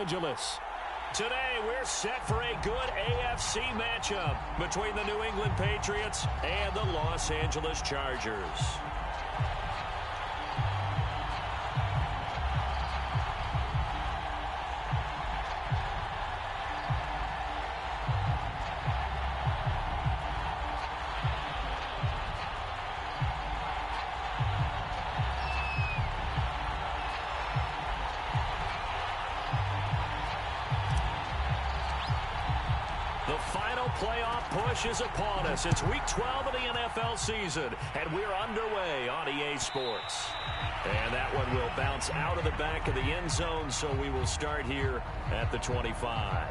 Angeles. Today, we're set for a good AFC matchup between the New England Patriots and the Los Angeles Chargers. The final playoff push is upon us. It's Week 12 of the NFL season, and we're underway on EA Sports. And that one will bounce out of the back of the end zone, so we will start here at the 25.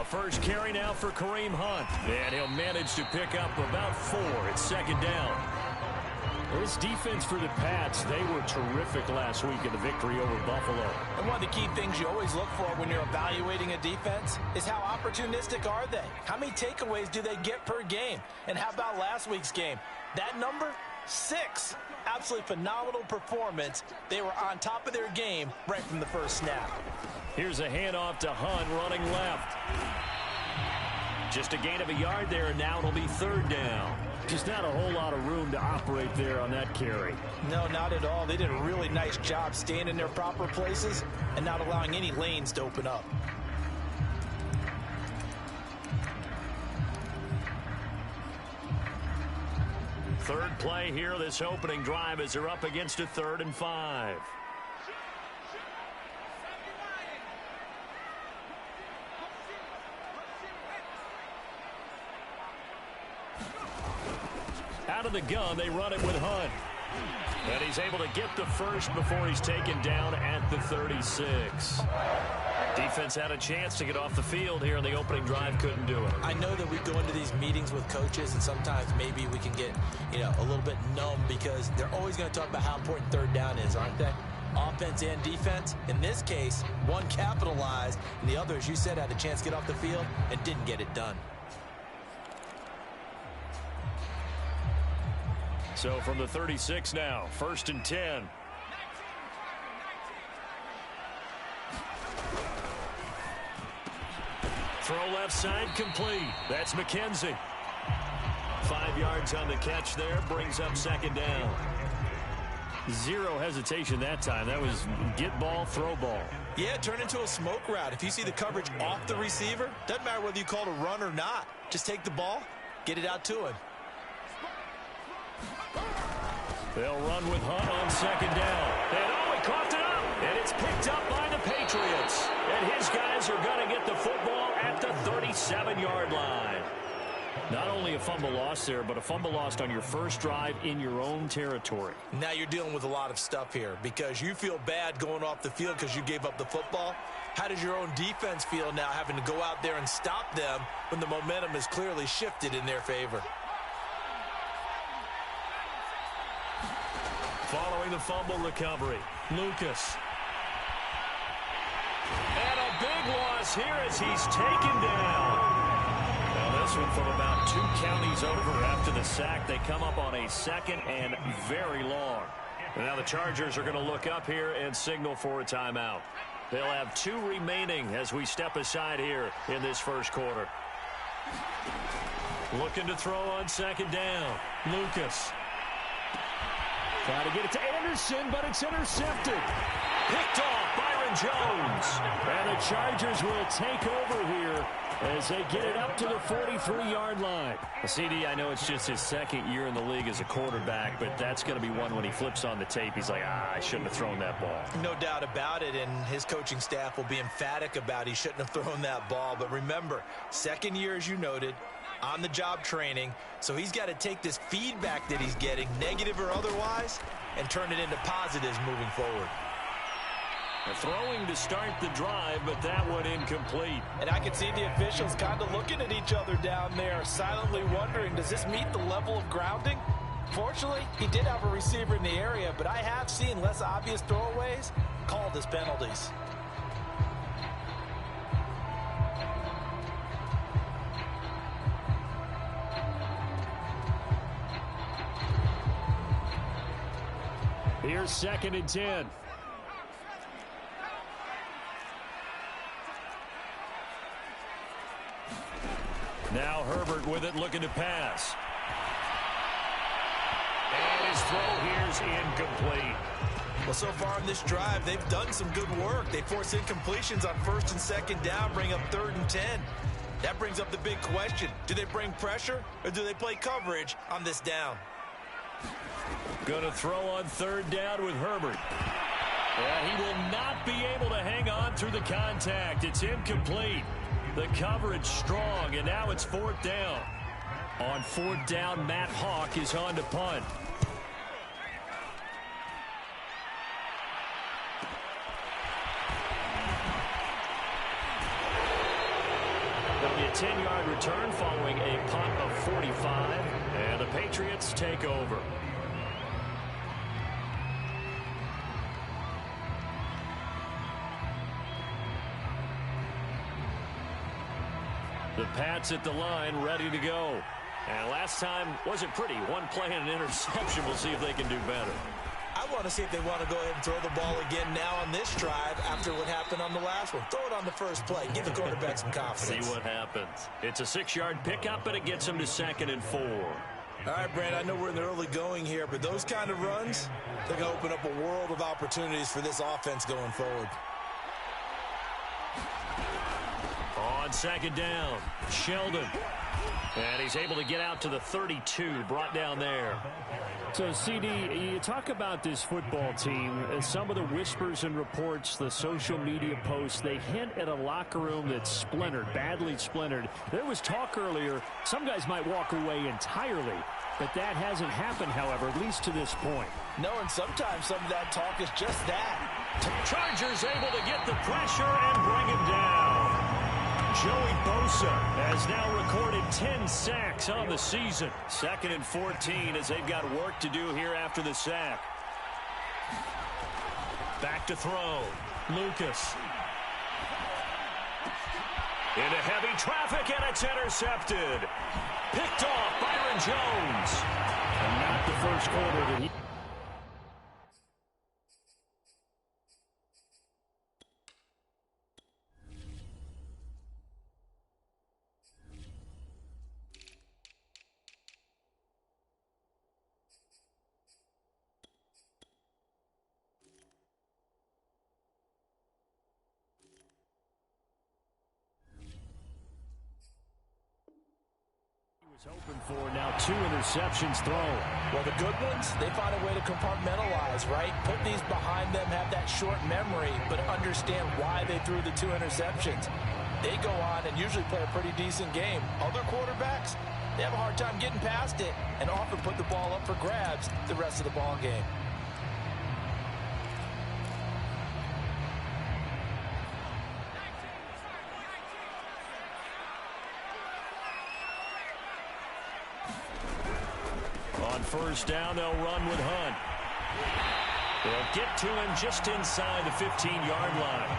First carry now for Kareem Hunt. And he'll manage to pick up about 4. It's second down. This defense for the Pats, they were terrific last week in the victory over Buffalo. And one of the key things you always look for when you're evaluating a defense is how opportunistic are they? How many takeaways do they get per game? And how about last week's game? That number? 6. Absolutely phenomenal performance. They were on top of their game right from the first snap. Here's a handoff to Hunt running left. Just a gain of a yard there, and now it'll be third down. Just not a whole lot of room to operate there on that carry. No, not at all. They did a really nice job staying in their proper places and not allowing any lanes to open up. Third play here, this opening drive, as they're up against a 3rd and 5. Out of the gun, they run it with Hunt. And he's able to get the first before he's taken down at the 36. Defense had a chance to get off the field here in the opening drive, couldn't do it. I know that we go into these meetings with coaches, and sometimes maybe we can get, a little bit numb because they're always going to talk about how important third down is, aren't they? Offense and defense. In this case, one capitalized, and the other, as you said, had a chance to get off the field and didn't get it done. So from the 36 now, 1st and 10. Throw left side complete. That's McKenzie. 5 yards on the catch there, brings up second down. Zero hesitation that time. That was get ball, throw ball. Yeah, turn into a smoke route. If you see the coverage off the receiver, doesn't matter whether you call it a run or not. Just take the ball, get it out to him. They'll run with Hunt on second down. And he coughed it up. And it's picked up by the Patriots. And his guys are going to get the football at the 37-yard line. Not only a fumble loss there, but a fumble lost on your first drive in your own territory. Now you're dealing with a lot of stuff here because you feel bad going off the field because you gave up the football. How does your own defense feel now having to go out there and stop them when the momentum is clearly shifted in their favor? Following the fumble recovery, Lucas. And a big loss here as he's taken down. Now this one from about 2 counties over after the sack. They come up on a 2nd and very long. And now the Chargers are going to look up here and signal for a timeout. They'll have 2 remaining as we step aside here in this first quarter. Looking to throw on second down, Lucas. Trying to get it to Anderson, but it's intercepted. Picked off Byron Jones. And the Chargers will take over here as they get it up to the 43-yard line. CD, I know it's just his 2nd year in the league as a quarterback, but that's going to be one when he flips on the tape. He's like, I shouldn't have thrown that ball. No doubt about it, and his coaching staff will be emphatic about he shouldn't have thrown that ball. But remember, 2nd year, as you noted, on-the-job training, so he's got to take this feedback that he's getting, negative or otherwise, and turn it into positives moving forward. Throwing to start the drive, but that one incomplete. And I can see the officials kind of looking at each other down there, silently wondering, does this meet the level of grounding? Fortunately, he did have a receiver in the area, but I have seen less obvious throwaways called as penalties. Here's 2nd and 10. Now Herbert with it, looking to pass. And his throw here's incomplete. Well, so far in this drive, they've done some good work. They force incompletions on 1st and 2nd down, bring up 3rd and 10. That brings up the big question. Do they bring pressure or do they play coverage on this down? Going to throw on 3rd down with Herbert. He will not be able to hang on through the contact. It's incomplete. The coverage strong, and now it's 4th down. On 4th down, Matt Hawk is on to punt. There'll be a 10-yard return following a punt of 45, and the Patriots take over. The Pats at the line, ready to go. And last time wasn't pretty. One play and an interception. We'll see if they can do better. I want to see if they want to go ahead and throw the ball again now on this drive after what happened on the last one. Throw it on the first play. Give the quarterback some confidence. See what happens. It's a 6-yard pickup, but it gets them to 2nd and 4. All right, Brand, I know we're in the early going here, but those kind of runs, they're going to open up a world of opportunities for this offense going forward. On 2nd down, Sheldon. And he's able to get out to the 32, brought down there. So, CD, you talk about this football team, some of the whispers and reports, the social media posts, they hint at a locker room that's splintered, badly splintered. There was talk earlier, some guys might walk away entirely, but that hasn't happened, however, at least to this point. No, and sometimes some of that talk is just that. Chargers able to get the pressure and bring him down. Joey Bosa has now recorded 10 sacks on the season. 2nd and 14 as they've got work to do here after the sack. Back to throw. Lucas. Into heavy traffic, and it's intercepted. Picked off Byron Jones. And not the first quarter that he... Open for now, 2 interceptions thrown. Well, the good ones, they find a way to compartmentalize, right? Put these behind them, have that short memory, but understand why they threw the 2 interceptions. They go on and usually play a pretty decent game. Other quarterbacks, they have a hard time getting past it and often put the ball up for grabs the rest of the ball game. On 1st down, they'll run with Hunt. They'll get to him just inside the 15-yard line.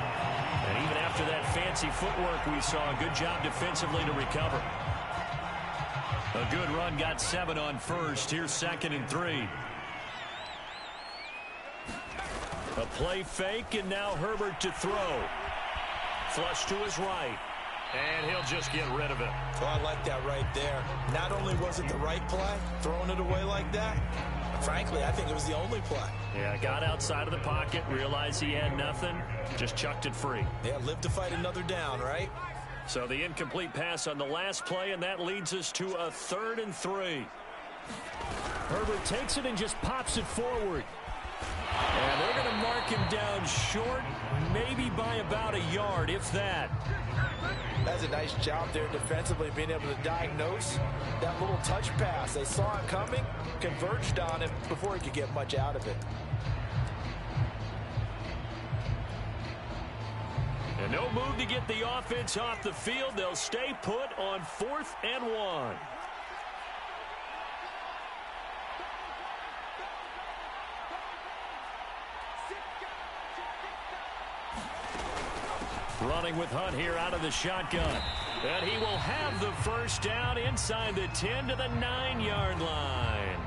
And even after that fancy footwork we saw, a good job defensively to recover. A good run, got 7 on 1st. Here's 2nd and 3. A play fake, and now Herbert to throw. Flush to his right. And he'll just get rid of it. Oh, I like that right there. Not only was it the right play, throwing it away like that, frankly, I think it was the only play. Yeah, got outside of the pocket, realized he had nothing, just chucked it free. Yeah, live to fight another down, right? So the incomplete pass on the last play, and that leads us to a 3rd and 3. Herbert takes it and just pops it forward. And they're going to mark him down short, maybe by about a yard, if that. That's a nice job there defensively, being able to diagnose that little touch pass. They saw it coming, converged on it before he could get much out of it. And no move to get the offense off the field. They'll stay put on 4th and 1. Running with Hunt here out of the shotgun. And he will have the first down inside the 10 to the 9-yard line.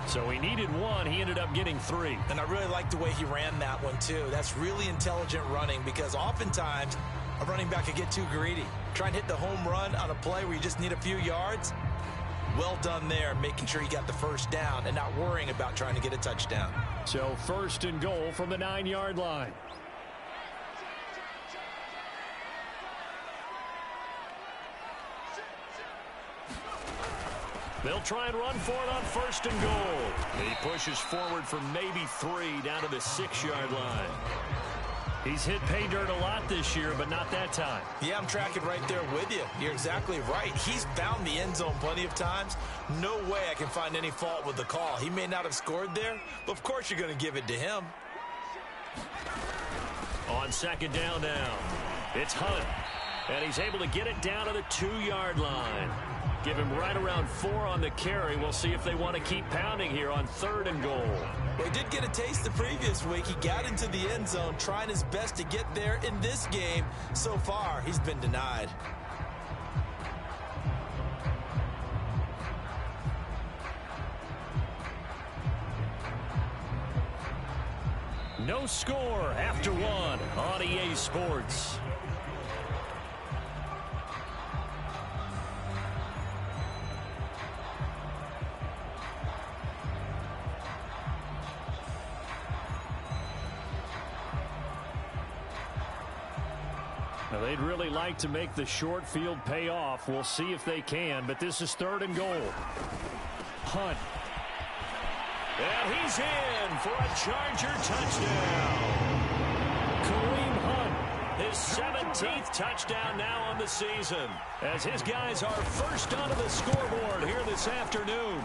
So he needed 1. He ended up getting 3. And I really like the way he ran that one, too. That's really intelligent running because oftentimes a running back could get too greedy. Try and hit the home run on a play where you just need a few yards. Well done there, making sure you got the first down and not worrying about trying to get a touchdown. So 1st and goal from the 9-yard line. They'll try and run for it on 1st and goal. He pushes forward for maybe 3 down to the 6-yard line. He's hit pay dirt a lot this year, but not that time. Yeah, I'm tracking right there with you. You're exactly right. He's found the end zone plenty of times. No way I can find any fault with the call. He may not have scored there, but of course you're going to give it to him. On 2nd down now, it's Hunt. And he's able to get it down to the 2-yard line. Give him right around 4 on the carry. We'll see if they want to keep pounding here on 3rd and goal. Well, he did get a taste the previous week. He got into the end zone, trying his best to get there in this game. So far, he's been denied. No score after 1 on EA Sports. Now, they'd really like to make the short field pay off. We'll see if they can, but this is 3rd and goal. Hunt. And he's in for a Charger touchdown. Kareem Hunt, his 17th touchdown now on the season, as his guys are first onto the scoreboard here this afternoon.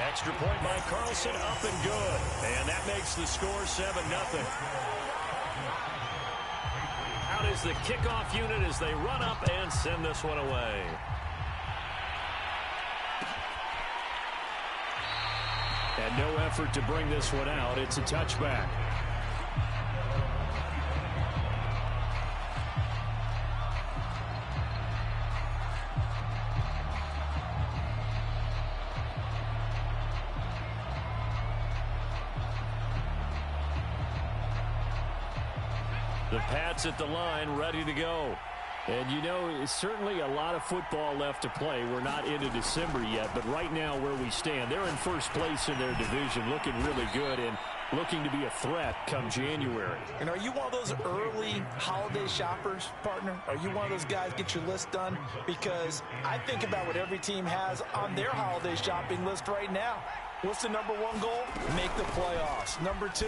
Extra point by Carlson, up and good. And that makes the score 7-0. Out is the kickoff unit as they run up and send this one away. And no effort to bring this one out. It's a touchback. The Pats at the line, ready to go. And, you know, it's certainly a lot of football left to play. We're not into December yet, but right now where we stand, they're in first place in their division, looking really good and looking to be a threat come January. And are you one of those early holiday shoppers, partner? Are you one of those guys get your list done? Because I think about what every team has on their holiday shopping list right now. What's the number 1 goal? Make the playoffs. Number 2,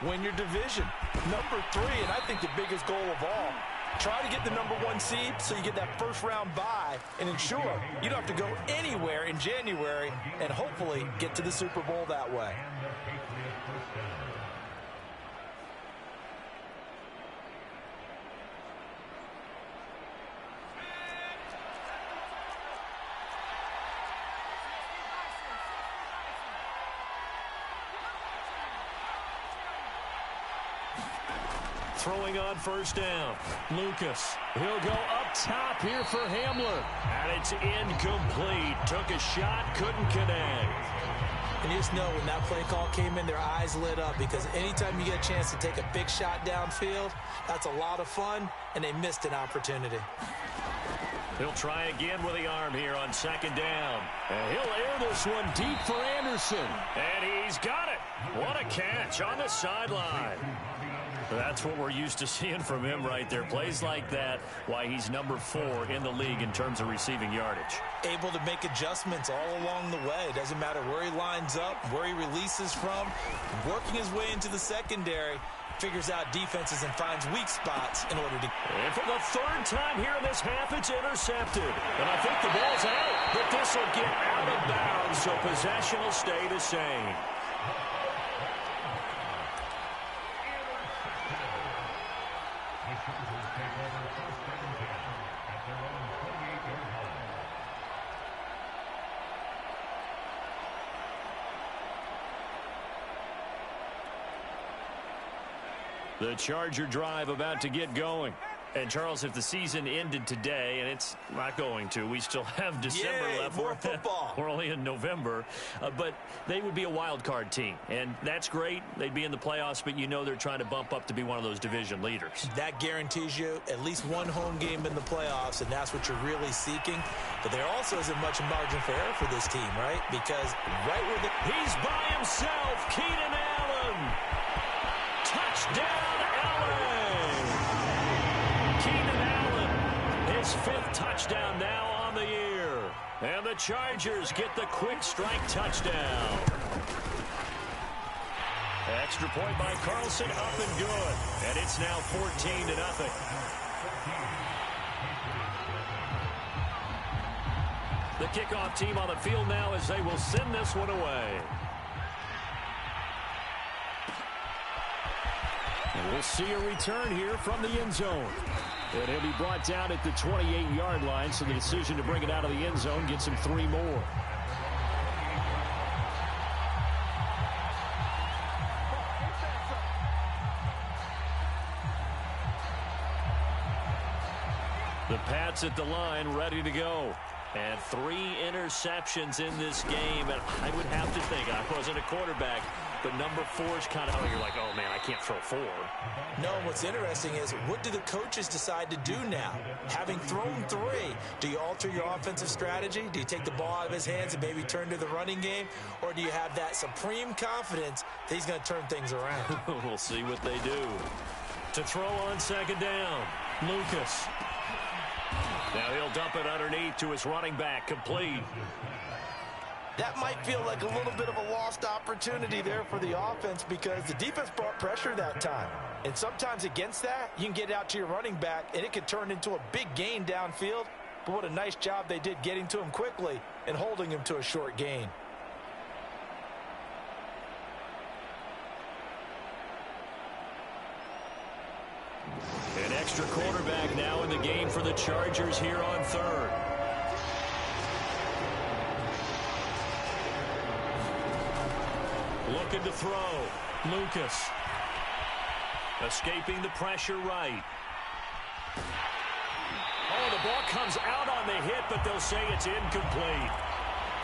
win your division. Number 3, and I think the biggest goal of all, try to get the number 1 seed so you get that first round bye and ensure you don't have to go anywhere in January and hopefully get to the Super Bowl that way. Throwing on first down. Lucas. He'll go up top here for Hamler. And it's incomplete. Took a shot, couldn't connect. And you just know when that play call came in, their eyes lit up because anytime you get a chance to take a big shot downfield, that's a lot of fun, and they missed an opportunity. He'll try again with the arm here on 2nd down. And he'll air this one deep for Anderson. And he's got it. What a catch on the sideline. That's what we're used to seeing from him right there. Plays like that, why he's number 4 in the league in terms of receiving yardage. Able to make adjustments all along the way. Doesn't matter where he lines up, where he releases from. Working his way into the secondary. Figures out defenses and finds weak spots in order to... And for the 3rd time here in this half, it's intercepted. And I think the ball's out, but this will get out of bounds, so possession will stay the same. The Charger drive about to get going. And, Charles, if the season ended today, and it's not going to, we still have December left. More football. We're only in November. But they would be a wild card team. And that's great. They'd be in the playoffs, but you know they're trying to bump up to be one of those division leaders. That guarantees you at least one home game in the playoffs, and that's what you're really seeking. But there also isn't much margin for error for this team, right? Because right where he's by himself, Keenan Allen. Touchdown, Allen. Keenan Allen, his 5th touchdown now on the year. And the Chargers get the quick strike touchdown. Extra point by Carlson, up and good. And it's now 14-0. The kickoff team on the field now as they will send this one away. And we'll see a return here from the end zone. And he'll be brought down at the 28-yard line, so the decision to bring it out of the end zone gets him 3 more. The Pats at the line, ready to go. And 3 interceptions in this game. And I would have to think, I wasn't a quarterback, but number 4 is kind of, you're like, oh, man, I can't throw 4. No, what's interesting is, what do the coaches decide to do now? Having thrown 3, do you alter your offensive strategy? Do you take the ball out of his hands and maybe turn to the running game? Or do you have that supreme confidence that he's going to turn things around? We'll see what they do. To throw on 2nd down, Lucas. Now he'll dump it underneath to his running back, complete. That might feel like a little bit of a lost opportunity there for the offense because the defense brought pressure that time. And sometimes against that, you can get out to your running back, and it could turn into a big gain downfield. But what a nice job they did getting to him quickly and holding him to a short gain. An extra quarterback now in the game for the Chargers here on 3rd. Looking to throw. Lucas. Escaping the pressure right. Oh, the ball comes out on the hit, but they'll say it's incomplete.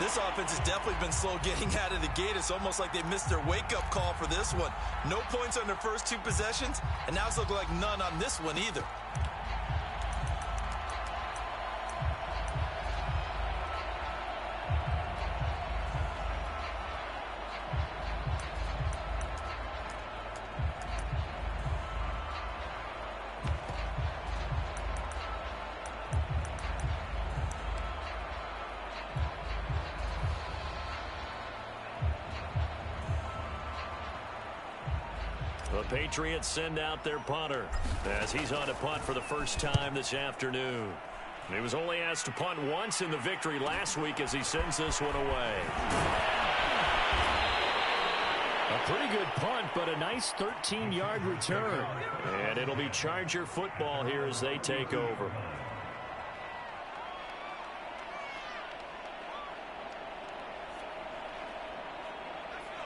This offense has definitely been slow getting out of the gate. It's almost like they missed their wake-up call for this one. No points on their first 2 possessions, and now it's looking like none on this one either. The Patriots send out their punter as he's on to punt for the first time this afternoon. He was only asked to punt once in the victory last week as he sends this one away. A pretty good punt, but a nice 13-yard return. And it'll be Charger football here as they take over.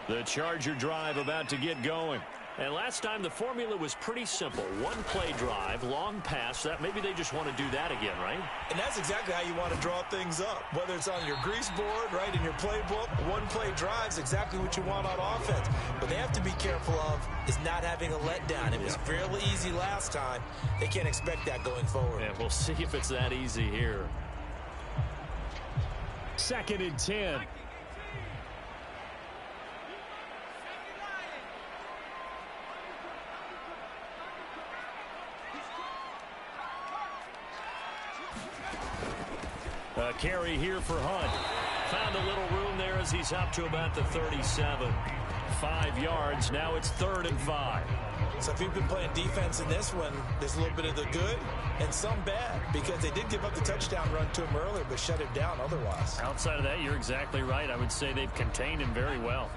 The Charger drive about to get going. And last time the formula was pretty simple. 1-play drive, long pass. That maybe they just want to do that again, right? And that's exactly how you want to draw things up. Whether it's on your grease board, right, in your playbook, 1-play drive is exactly what you want on offense. But they have to be careful of is not having a letdown. It was fairly easy last time. They can't expect that going forward. And we'll see if it's that easy here. 2nd and 10. A carry here for Hunt. Found a little room there as he's up to about the 37. 5 yards. Now it's 3rd and 5. So if you've been playing defense in this one, there's a little bit of the good and some bad because they did give up the touchdown run to him earlier but shut him down otherwise. Outside of that, you're exactly right. I would say they've contained him very well.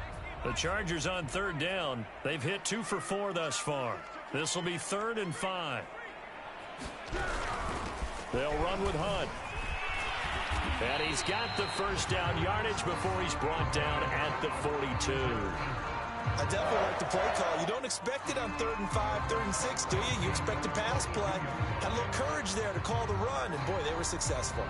The Chargers on 3rd down. They've hit 2 for 4 thus far. This will be 3rd and 5. They'll run with Hunt. And he's got the first down yardage before he's brought down at the 42. I definitely like the play call. You don't expect it on 3rd and 5, 3rd and 6, do you? You expect a pass play. Had a little courage there to call the run, and boy, they were successful.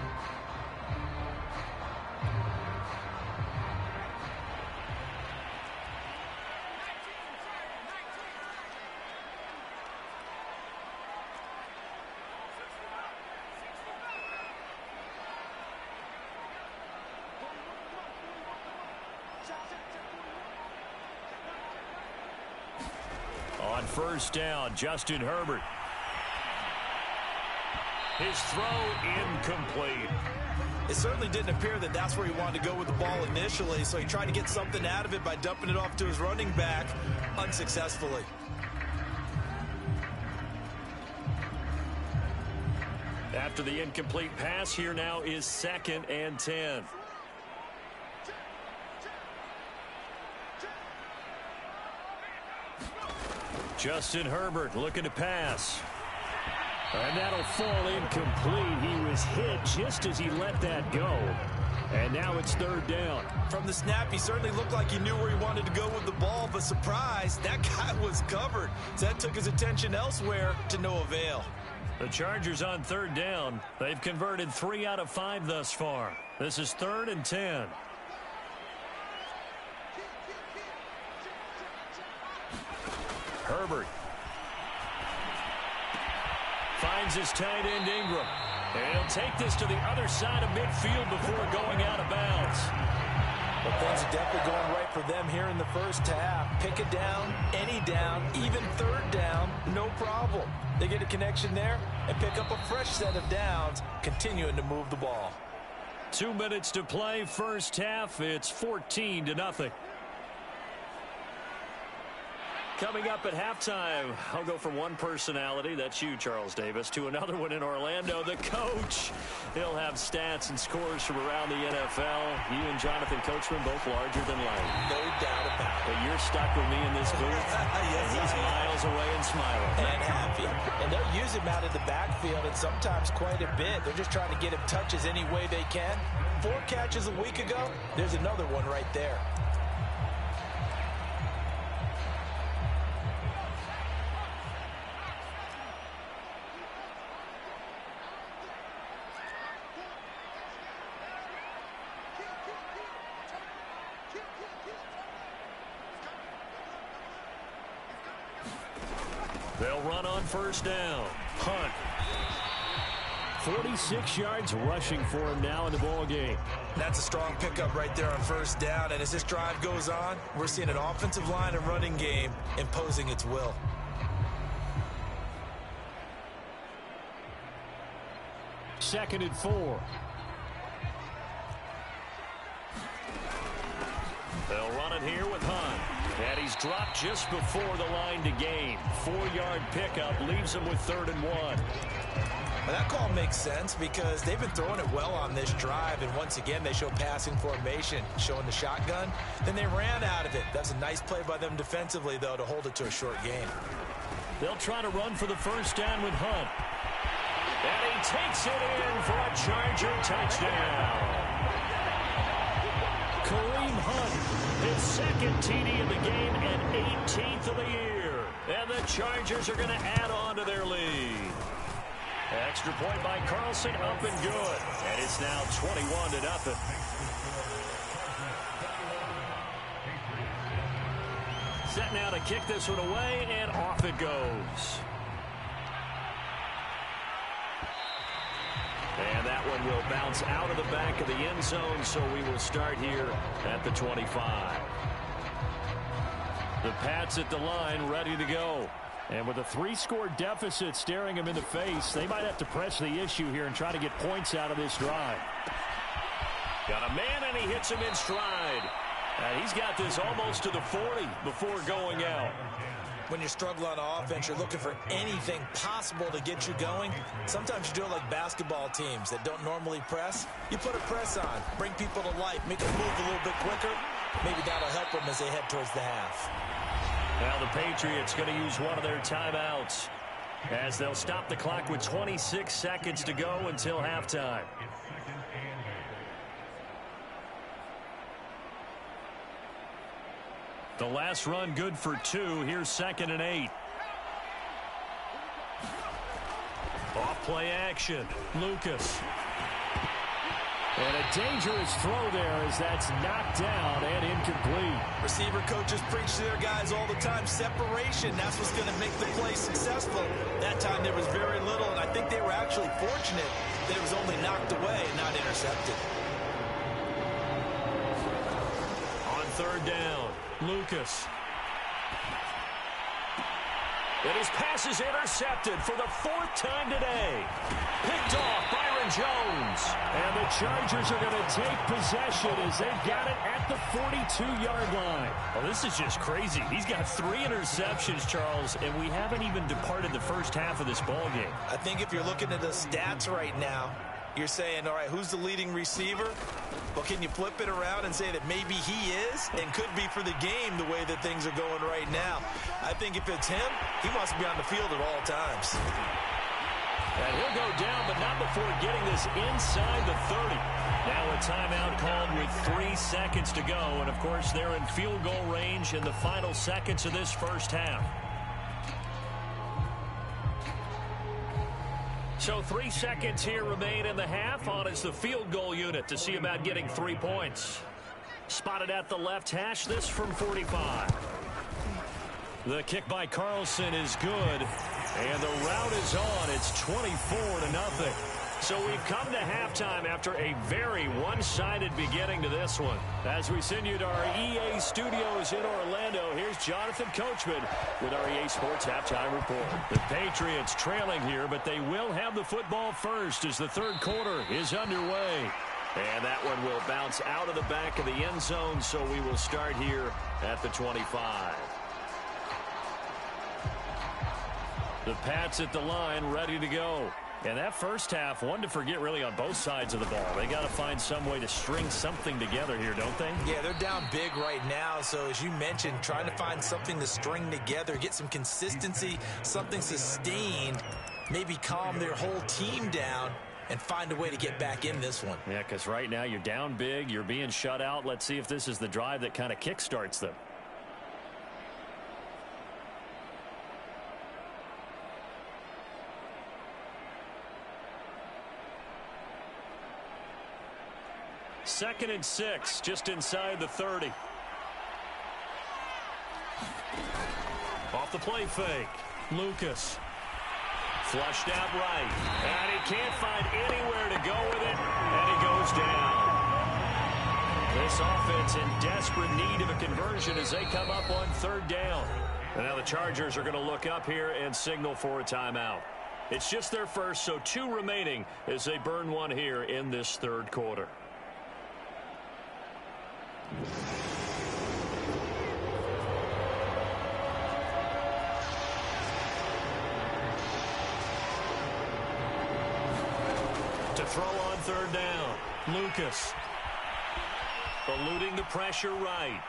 On first down, Justin Herbert. His throw incomplete. It certainly didn't appear that that's where he wanted to go with the ball initially, so he tried to get something out of it by dumping it off to his running back unsuccessfully. After the incomplete pass, here now is 2nd and 10. Justin Herbert looking to pass. And that'll fall incomplete. He was hit just as he let that go. And now it's 3rd down. From the snap, he certainly looked like he knew where he wanted to go with the ball, but surprise, that guy was covered. So that took his attention elsewhere to no avail. The Chargers on 3rd down. They've converted 3 out of 5 thus far. This is 3rd and 10. Herbert finds his tight end Ingram. And he'll take this to the other side of midfield before going out of bounds. But things are definitely going right for them here in the first half. Pick it down, any down, even 3rd down, no problem. They get a connection there and pick up a fresh set of downs, continuing to move the ball. 2 minutes to play, first half. It's 14-0. Coming up at halftime, I'll go from one personality, that's you, Charles Davis, to another one in Orlando, the coach. He'll have stats and scores from around the NFL. You and Jonathan Coachman both larger than life. No doubt about it. But you're stuck with me in this booth. Yes, and he's miles away and smiling. And happy. And they'll use him out of the backfield, and sometimes quite a bit. They're just trying to get him touches any way they can. 4 catches a week ago, there's another one right there. They'll run on first down. Hunt. 46 yards rushing for him now in the ball game. That's a strong pickup right there on first down. And as this drive goes on, we're seeing an offensive line and running game imposing its will. Second and 4. They'll run it here with Hunt. And he's dropped just before the line to gain. 4-yard pickup leaves him with 3rd and 1. Well, that call makes sense because they've been throwing it well on this drive, and once again they show passing formation, showing the shotgun. Then they ran out of it. That's a nice play by them defensively, though, to hold it to a short game. They'll try to run for the first down with Hunt. And he takes it in for a Charger touchdown. Kareem Hunt, his 2nd TD of the game and 18th of the year. And the Chargers are going to add on to their lead. Extra point by Carlson, up and good. And it's now 21-0. Set now to kick this one away, and off it goes. And that one will bounce out of the back of the end zone, so we will start here at the 25. The Pats at the line, ready to go. And with a 3-score deficit staring him in the face, they might have to press the issue here and try to get points out of this drive. Got a man, and he hits him in stride. And he's got this almost to the 40 before going out. When you struggle on offense, you're looking for anything possible to get you going. Sometimes you do it like basketball teams that don't normally press. You put a press on, bring people to life, make them move a little bit quicker. Maybe that'll help them as they head towards the half. Now the Patriots going to use one of their timeouts as they'll stop the clock with 26 seconds to go until halftime. The last run good for 2. Here's 2nd and 8. Off play action. Lucas. And a dangerous throw there as that's knocked down and incomplete. Receiver coaches preach to their guys all the time. Separation, that's what's going to make the play successful. That time there was very little, and I think they were actually fortunate that it was only knocked away and not intercepted. On 3rd down, Lucas. And his pass is intercepted for the 4th time today. Picked off Byron Jones. And the Chargers are going to take possession as they've got it at the 42-yard line. Well, this is just crazy. He's got 3 interceptions, Charles, and we haven't even departed the first half of this ball game. I think if you're looking at the stats right now, you're saying, all right, who's the leading receiver? Well, can you flip it around and say that maybe he is and could be for the game the way that things are going right now? I think if it's him, he wants to be on the field at all times. And he'll go down, but not before getting this inside the 30. Now a timeout called with 3 seconds to go. And, of course, they're in field goal range in the final seconds of this first half. So 3 seconds here remain in the half. On is the field goal unit to see about getting 3 points. Spotted at the left hash, this from 45. The kick by Carlson is good. And the route is on. It's 24-0. So we've come to halftime after a very one-sided beginning to this one. As we send you to our EA studios in Orlando, here's Jonathan Coachman with our EA Sports Halftime Report. The Patriots trailing here, but they will have the football first as the 3rd quarter is underway. And that one will bounce out of the back of the end zone, so we will start here at the 25. The Pats at the line, ready to go. And that first half, one to forget really on both sides of the ball. They got to find some way to string something together here, don't they? Yeah, they're down big right now. So as you mentioned, trying to find something to string together, get some consistency, something sustained, maybe calm their whole team down and find a way to get back in this one. Yeah, because right now you're down big, you're being shut out. Let's see if this is the drive that kind of kickstarts them. Second and 6, just inside the 30. Off the play fake. Lucas. Flushed out right. And he can't find anywhere to go with it. And he goes down. This offense in desperate need of a conversion as they come up on 3rd down. And now the Chargers are going to look up here and signal for a timeout. It's just their first, so 2 remaining as they burn one here in this 3rd quarter. To throw on 3rd down, Lucas. Eluding the pressure right.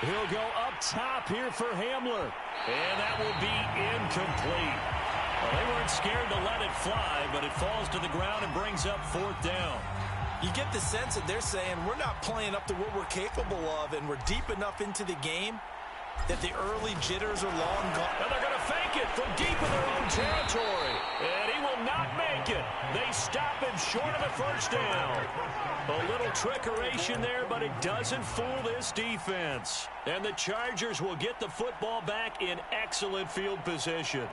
He'll go up top here for Hamler. And that will be incomplete. Well, they weren't scared to let it fly, but it falls to the ground and brings up 4th down. You get the sense that they're saying we're not playing up to what we're capable of, and we're deep enough into the game that the early jitters are long gone. And they're going to fake it from deep in their own territory. And he will not make it. They stop him short of a 1st down. A little trickeration there, but it doesn't fool this defense. And the Chargers will get the football back in excellent field position.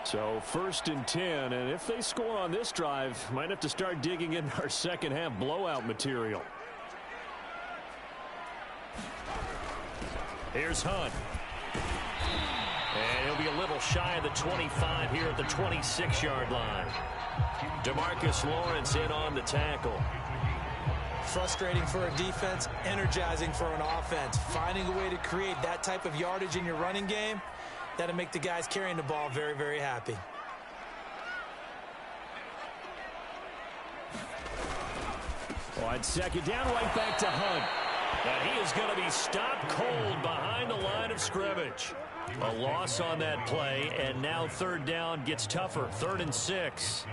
So 1st and 10, and if they score on this drive, might have to start digging in our second half blowout material. Here's Hunt. And he'll be a little shy of the 25 here at the 26-yard line. DeMarcus Lawrence in on the tackle. Frustrating for a defense, energizing for an offense. Finding a way to create that type of yardage in your running game, that'll make the guys carrying the ball very, very happy. On 2nd down, right back to Hunt. And he is going to be stopped cold behind the line of scrimmage. A loss on that play, and now 3rd down gets tougher. 3rd and 6.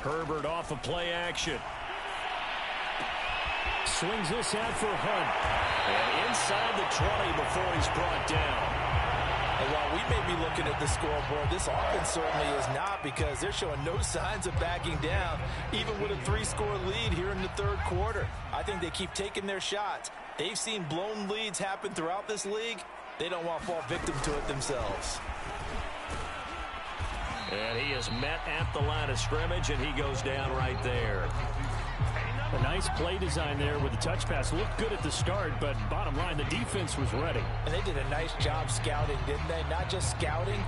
Herbert off of play action. Swings this out for Hunt. And inside the 20 before he's brought down. And while we may be looking at the scoreboard, this offense certainly is not, because they're showing no signs of backing down, even with a 3-score lead here in the third quarter. I think they keep taking their shots. They've seen blown leads happen throughout this league. They don't want to fall victim to it themselves. And he is met at the line of scrimmage, and he goes down right there. A nice play design there with the touch pass. Looked good at the start, but bottom line, the defense was ready. And they did a nice job scouting, didn't they? Not just scouting,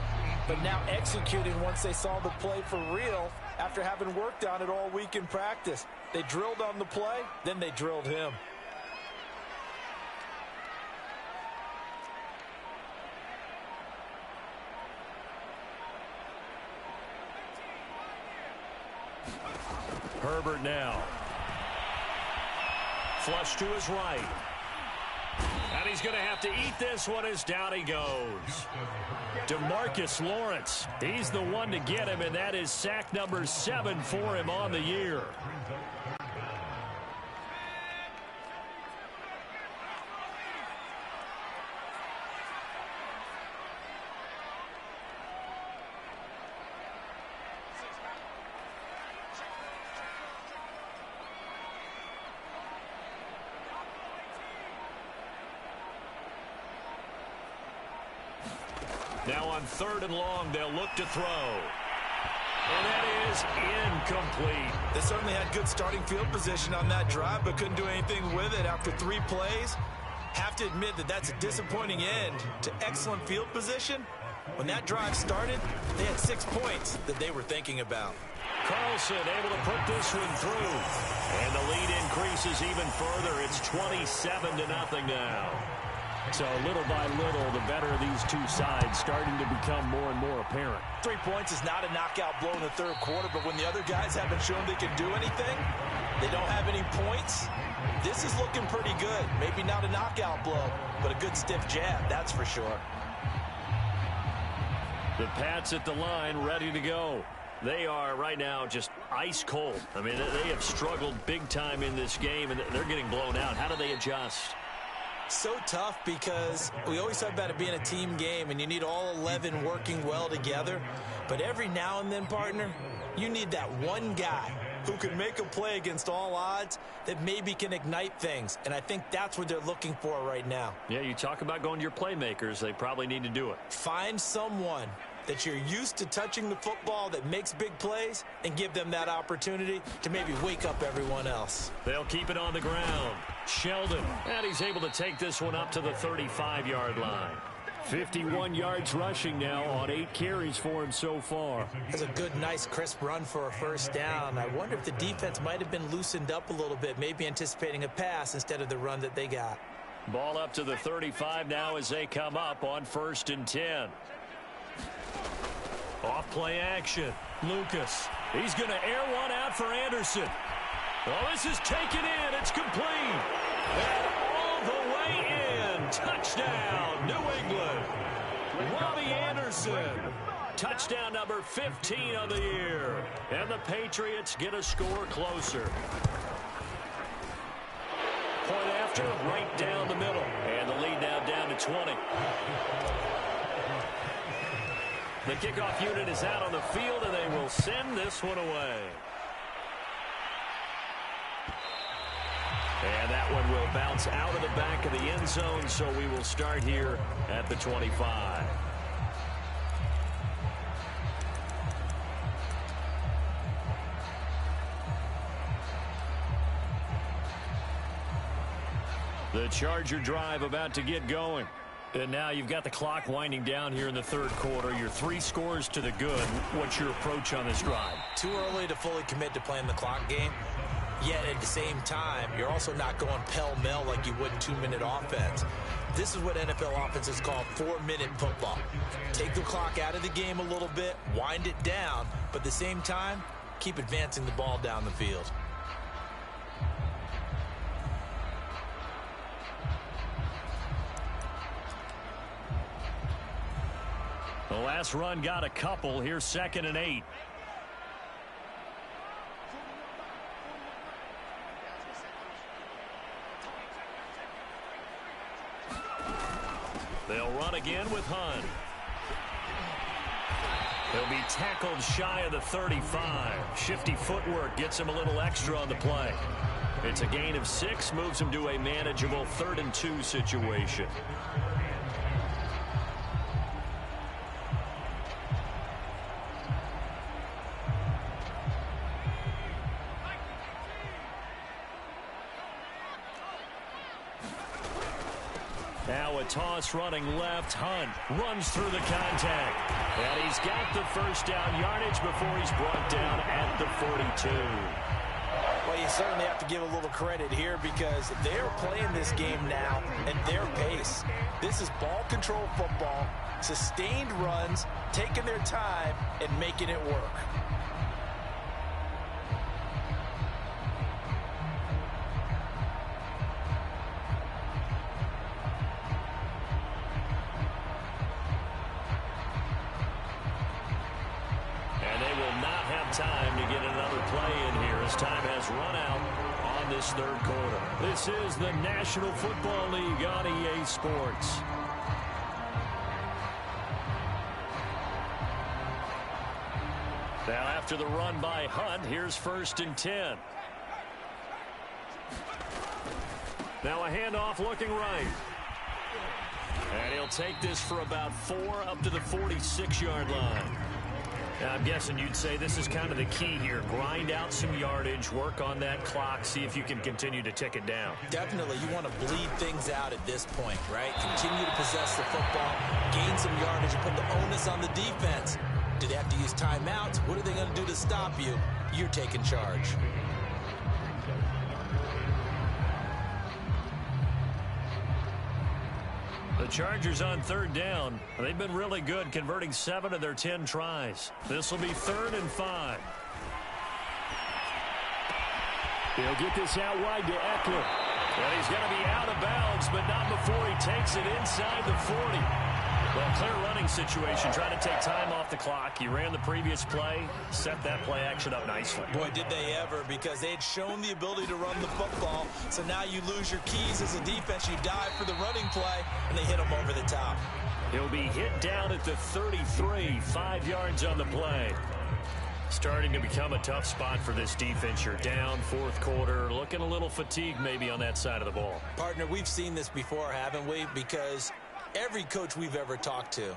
but now executing once they saw the play for real after having worked on it all week in practice. They drilled on the play, then they drilled him. Herbert now. Flush to his right. And he's going to have to eat this one as down he goes. DeMarcus Lawrence, he's the one to get him, and that is sack number 7 for him on the year. Now on 3rd and long, they'll look to throw. And that is incomplete. They certainly had good starting field position on that drive, but couldn't do anything with it after 3 plays. Have to admit that that's a disappointing end to excellent field position. When that drive started, they had 6 points that they were thinking about. Carlson able to put this one through. And the lead increases even further. It's 27-0 now. So little by little, the better of these two sides starting to become more and more apparent. 3 points is not a knockout blow in the third quarter, but when the other guys haven't shown they can do anything, they don't have any points, this is looking pretty good. Maybe not a knockout blow, but a good stiff jab, that's for sure. The Pats at the line, ready to go. They are right now just ice cold. I mean, they have struggled big time in this game, and they're getting blown out. How do they adjust? So tough, because we always talk about it being a team game and you need all 11 working well together. But every now and then, partner, you need that one guy who can make a play against all odds that maybe can ignite things. And I think that's what they're looking for right now. Yeah, you talk about going to your playmakers. They probably need to do it. Find someone that you're used to touching the football that makes big plays and give them that opportunity to maybe wake up everyone else. They'll keep it on the ground. Sheldon, and he's able to take this one up to the 35-yard line. 51 yards rushing now on 8 carries for him so far. That's a good, nice, crisp run for a first down. I wonder if the defense might have been loosened up a little bit, maybe anticipating a pass instead of the run that they got. Ball up to the 35 now as they come up on 1st and 10. Off play action. Lucas. He's going to air one out for Anderson. Well, this is taken in. It's complete. And all the way in. Touchdown, New England. Robbie Anderson. Touchdown number 15 of the year. And the Patriots get a score closer. Point after, right down the middle. And the lead now down to 20. The kickoff unit is out on the field, and they will send this one away. And that one will bounce out of the back of the end zone, so we will start here at the 25. The Charger drive about to get going. And now you've got the clock winding down here in the third quarter. You're 3 scores to the good. What's your approach on this drive? Too early to fully commit to playing the clock game. Yet at the same time, you're also not going pell-mell like you would in 2-minute offense. This is what NFL offenses call 4-minute football. Take the clock out of the game a little bit, wind it down, but at the same time, keep advancing the ball down the field. The last run got a couple. Here's 2nd and 8. They'll run again with Hunt. He'll be tackled shy of the 35. Shifty footwork gets him a little extra on the play. It's a gain of 6, moves him to a manageable 3rd and 2 situation. Now a toss running left. Hunt runs through the contact. And he's got the first down yardage before he's brought down at the 42. Well, you certainly have to give a little credit here because they're playing this game now at their pace. This is ball control football, sustained runs, taking their time, and making it work. Time to get another play in here as time has run out on this 3rd quarter. This is the National Football League on EA Sports. Now after the run by Hunt, here's 1st and 10. Now a handoff looking right. And he'll take this for about 4 up to the 46-yard line. Now, I'm guessing you'd say this is kind of the key here. Grind out some yardage, work on that clock, see if you can continue to tick it down. Definitely. You want to bleed things out at this point, right? Continue to possess the football, gain some yardage, and put the onus on the defense. Do they have to use timeouts? What are they going to do to stop you? You're taking charge. The Chargers on 3rd down. They've been really good, converting 7 of their 10 tries. This will be 3rd and 5. He'll get this out wide to Eckler. And he's going to be out of bounds, but not before he takes it inside the 40. Well, clear running situation, trying to take time off the clock. He ran the previous play, set that play action up nicely. Boy, did they ever, because they had shown the ability to run the football. So now you lose your keys as a defense. You dive for the running play, and they hit him over the top. He'll be hit down at the 33, 5 yards on the play. Starting to become a tough spot for this defense. You're down 4th quarter, looking a little fatigued maybe on that side of the ball. Partner, we've seen this before, haven't we? Because every coach we've ever talked to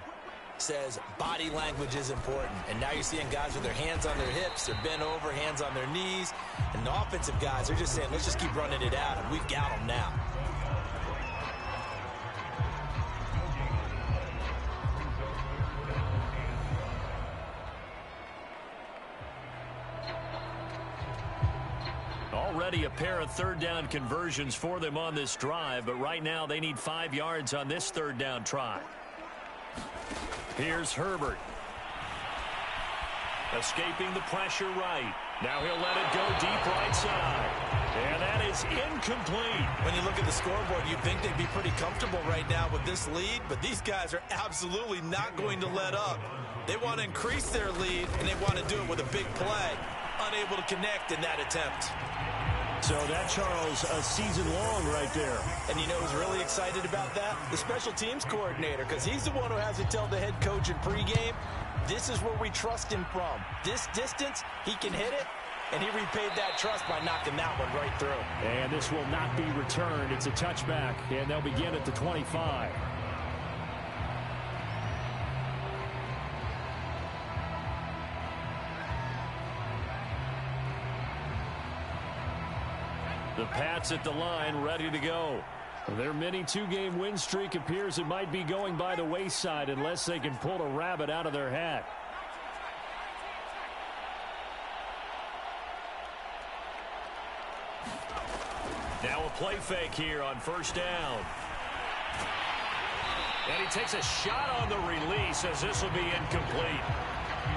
says body language is important. And now you're seeing guys with their hands on their hips, they're bent over, hands on their knees. And the offensive guys are just saying, let's just keep running it out, and we've got them now. Already a pair of 3rd down conversions for them on this drive, but right now they need 5 yards on this 3rd down try. Here's Herbert. Escaping the pressure right. Now he'll let it go deep right side. And that is incomplete. When you look at the scoreboard, you'd think they'd be pretty comfortable right now with this lead, but these guys are absolutely not going to let up. They want to increase their lead, and they want to do it with a big play. Unable to connect in that attempt. So that, Charles, a season long right there. And you know who's really excited about that? The special teams coordinator, because he's the one who has to tell the head coach in pregame, this is where we trust him from. This distance, he can hit it, and he repaid that trust by knocking that one right through. And this will not be returned. It's a touchback, and they'll begin at the 25. The Pats at the line, ready to go. Their mini 2-game win streak appears it might be going by the wayside unless they can pull a rabbit out of their hat. Now a play fake here on 1st down. And he takes a shot on the release as this will be incomplete.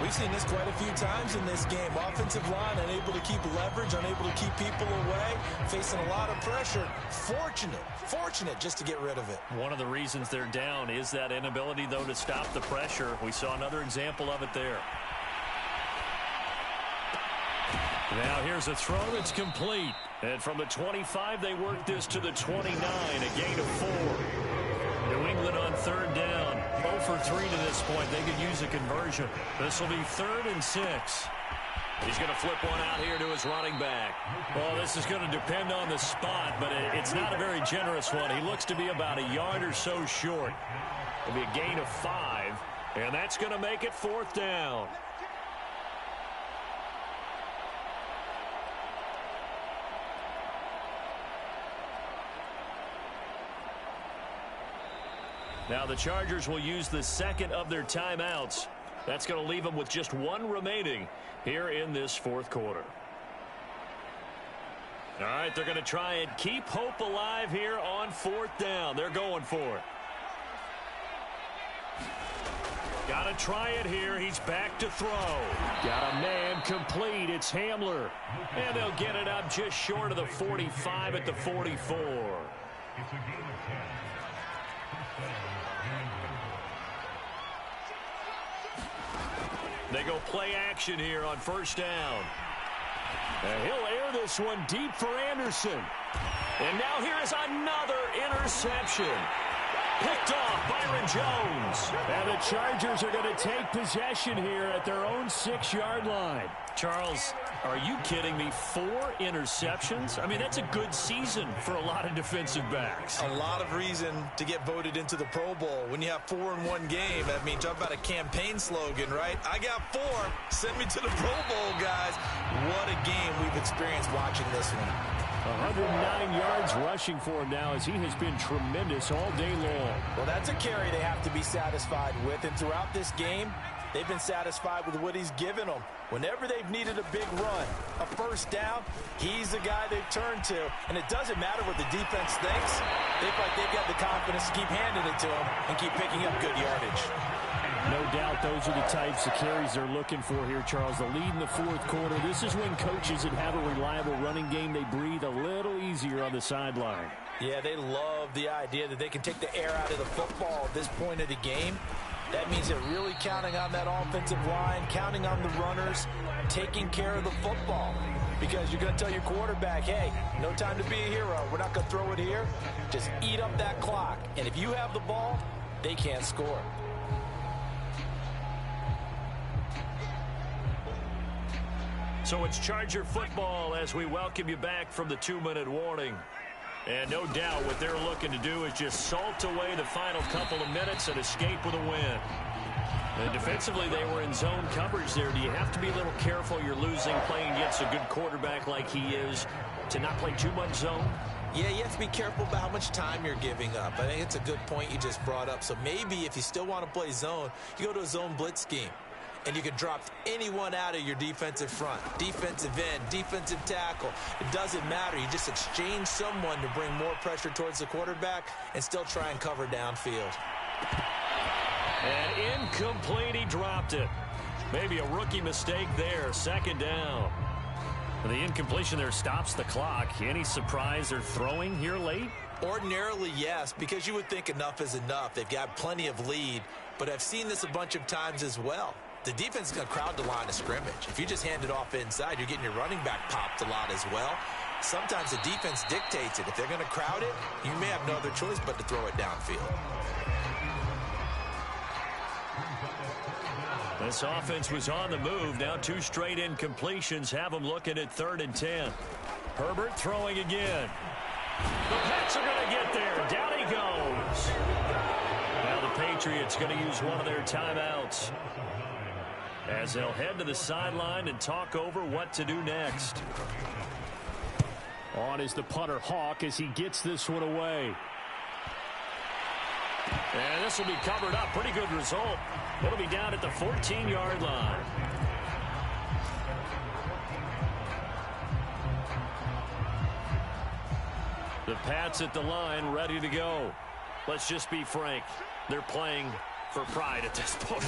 We've seen this quite a few times in this game. Offensive line unable to keep leverage, unable to keep people away, facing a lot of pressure. Fortunate just to get rid of it. One of the reasons they're down is that inability, though, to stop the pressure. We saw another example of it there. Now here's a throw that's complete. And from the 25, they work this to the 29, a gain of 4. New England on third down. 0 for 3 to this point. They could use a conversion. This will be 3rd and 6. He's going to flip one out here to his running back. Well, this is going to depend on the spot, but it's not a very generous one. He looks to be about a yard or so short. It'll be a gain of 5, and that's going to make it 4th down. Now the Chargers will use the second of their timeouts. That's going to leave them with just 1 remaining here in this 4th quarter. All right, they're going to try and keep hope alive here on 4th down. They're going for it. Got to try it here. He's back to throw. Got a man complete. It's Hamler. And they'll get it up just short of the 45 at the 44. They go play action here on 1st down. And he'll air this one deep for Anderson. And now here is another interception. Picked off Byron Jones. And the Chargers are going to take possession here at their own 6-yard line. Charles, are you kidding me? 4 interceptions? I mean, that's a good season for a lot of defensive backs. A lot of reason to get voted into the Pro Bowl. When you have 4 in one game, I mean, talk about a campaign slogan, right? I got 4. Send me to the Pro Bowl, guys. What a game we've experienced watching this one. 109 yards rushing for him now as he has been tremendous all day long. Well, that's a carry they have to be satisfied with. And throughout this game, they've been satisfied with what he's given them. Whenever they've needed a big run, a 1st down, he's the guy they've turned to. And it doesn't matter what the defense thinks. They feel like they've got the confidence to keep handing it to him and keep picking up good yardage. No doubt those are the types of carries they're looking for here, Charles. The lead in the 4th quarter. This is when coaches that have a reliable running game, they breathe a little easier on the sideline. Yeah, they love the idea that they can take the air out of the football at this point of the game. That means they're really counting on that offensive line, counting on the runners, taking care of the football. Because you're going to tell your quarterback, hey, no time to be a hero. We're not going to throw it here. Just eat up that clock. And if you have the ball, they can't score. So it's Charger football as we welcome you back from the 2-minute warning. And no doubt what they're looking to do is just salt away the final couple of minutes and escape with a win. And defensively, they were in zone coverage there. Do you have to be a little careful? You're losing, playing against a good quarterback like he is, to not play too much zone? Yeah, you have to be careful about how much time you're giving up. I think it's a good point you just brought up. So maybe if you still want to play zone, you go to a zone blitz scheme. And you can drop anyone out of your defensive front, defensive end, defensive tackle. It doesn't matter. You just exchange someone to bring more pressure towards the quarterback and still try and cover downfield. And incomplete, he dropped it. Maybe a rookie mistake there, 2nd down. And the incompletion there stops the clock. Any surprise they're throwing here late? Ordinarily, yes, because you would think enough is enough. They've got plenty of lead, but I've seen this a bunch of times as well. The defense is going to crowd the line of scrimmage. If you just hand it off inside, you're getting your running back popped a lot as well. Sometimes the defense dictates it. If they're going to crowd it, you may have no other choice but to throw it downfield. This offense was on the move. Now 2 straight incompletions have them looking at 3rd and 10. Herbert throwing again. The Pats are going to get there. Down he goes. Now the Patriots going to use one of their timeouts, as they'll head to the sideline and talk over what to do next. On is the punter, Hawk, as he gets this one away. And this will be covered up. Pretty good result. It'll be down at the 14-yard line. The Pats at the line, ready to go. Let's just be frank. They're playing for pride at this point.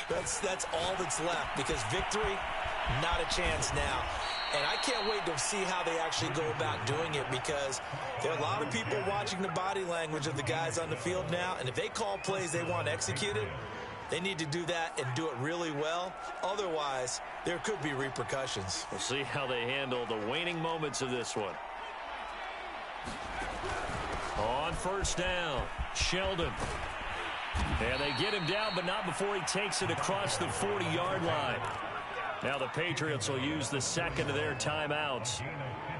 That's all that's left, because victory, not a chance now. And I can't wait to see how they actually go about doing it, because there are a lot of people watching the body language of the guys on the field now, and if they call plays they want executed, they need to do that and do it really well. Otherwise, there could be repercussions. We'll see how they handle the waning moments of this one. On first down, Sheldon. And they get him down, but not before he takes it across the 40-yard line. Now the Patriots will use the second of their timeouts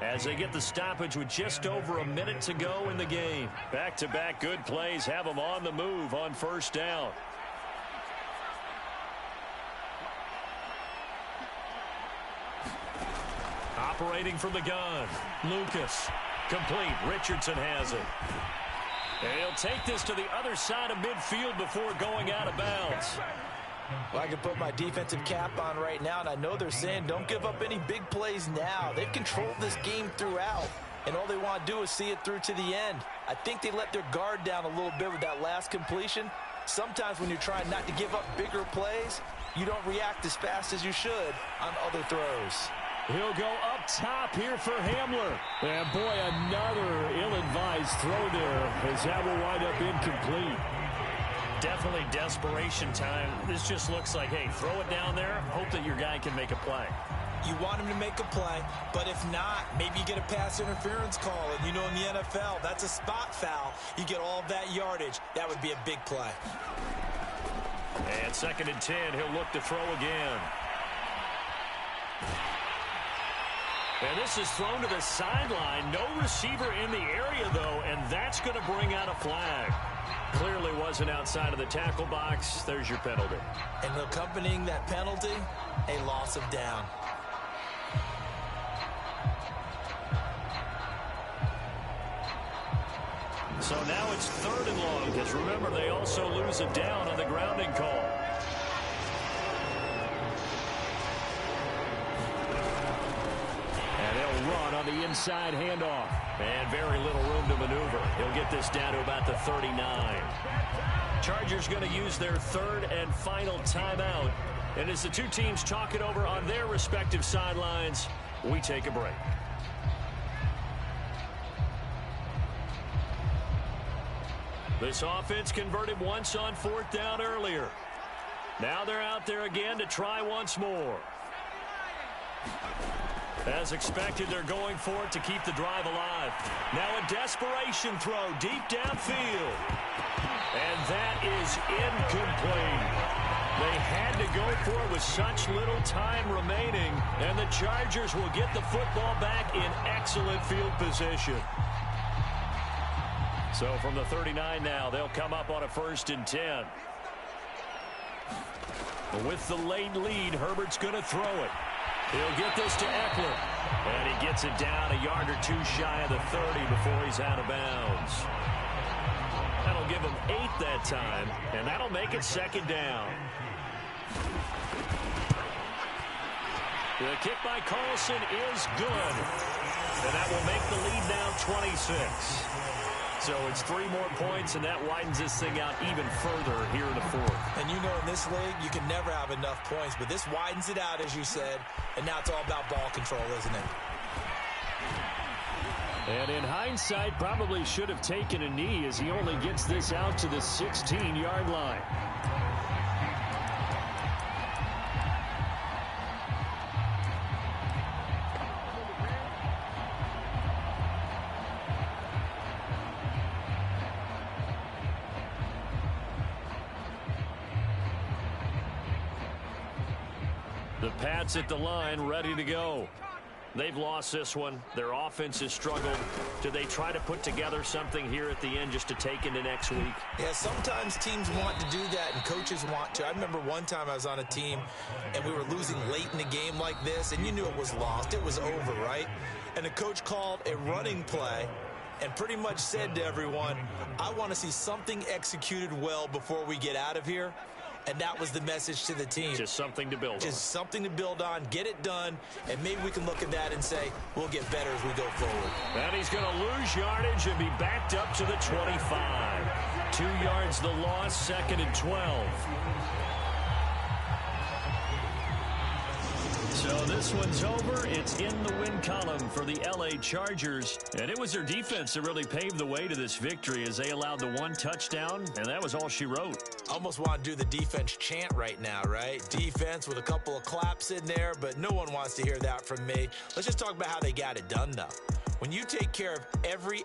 as they get the stoppage with just over a minute to go in the game. Back-to-back good plays have them on the move on first down. Operating from the gun, Lucas. Complete. Richardson has it. And he'll take this to the other side of midfield before going out of bounds. Well, I can put my defensive cap on right now, and I know they're saying don't give up any big plays now. They've controlled this game throughout, and all they want to do is see it through to the end. I think they let their guard down a little bit with that last completion. Sometimes when you're trying not to give up bigger plays, you don't react as fast as you should on other throws. He'll go up top here for Hamler. And, boy, another ill-advised throw there as that will wind up incomplete. Definitely desperation time. This just looks like, hey, throw it down there, hope that your guy can make a play. You want him to make a play, but if not, maybe you get a pass interference call. And you know in the NFL, that's a spot foul. You get all of that yardage. That would be a big play. And 2nd and 10, he'll look to throw again. And this is thrown to the sideline. No receiver in the area, though, and that's going to bring out a flag. Clearly wasn't outside of the tackle box. There's your penalty. And accompanying that penalty, a loss of down. So now it's 3rd and long, because remember, they also lose a down on the grounding call. Run on the inside handoff. And very little room to maneuver. He'll get this down to about the 39. Chargers going to use their 3rd and final timeout. And as the two teams talk it over on their respective sidelines, we take a break. This offense converted once on 4th down earlier. Now they're out there again to try once more. As expected, they're going for it to keep the drive alive. Now a desperation throw deep downfield. And that is incomplete. They had to go for it with such little time remaining, and the Chargers will get the football back in excellent field position. So from the 39 now, they'll come up on a 1st and 10. With the late lead, Herbert's going to throw it. He'll get this to Eckler. And he gets it down a yard or two shy of the 30 before he's out of bounds. That'll give him 8 that time, and that'll make it 2nd down. The kick by Carlson is good. And that will make the lead now 26. So it's 3 more points, and that widens this thing out even further here in the 4th. And you know in this league, you can never have enough points, but this widens it out, as you said, and now it's all about ball control, isn't it? And in hindsight, probably should have taken a knee as he only gets this out to the 16-yard line. The Pats at the line, ready to go. They've lost this one. Their offense has struggled. Do they try to put together something here at the end just to take into next week? Yeah, sometimes teams want to do that and coaches want to. I remember one time I was on a team and we were losing late in the game like this, and you knew it was lost. It was over, right? And the coach called a running play and pretty much said to everyone, I want to see something executed well before we get out of here. And that was the message to the team. Just something to build on. Just something to build on, get it done, and maybe we can look at that and say, we'll get better as we go forward. And he's going to lose yardage and be backed up to the 25. 2 yards the loss, 2nd and 12. So this one's over. It's in the win column for the L.A. Chargers. And it was their defense that really paved the way to this victory as they allowed the 1 touchdown, and that was all she wrote. Almost want to do the defense chant right now, right? Defense with a couple of claps in there, but no one wants to hear that from me. Let's just talk about how they got it done, though. When you take care of every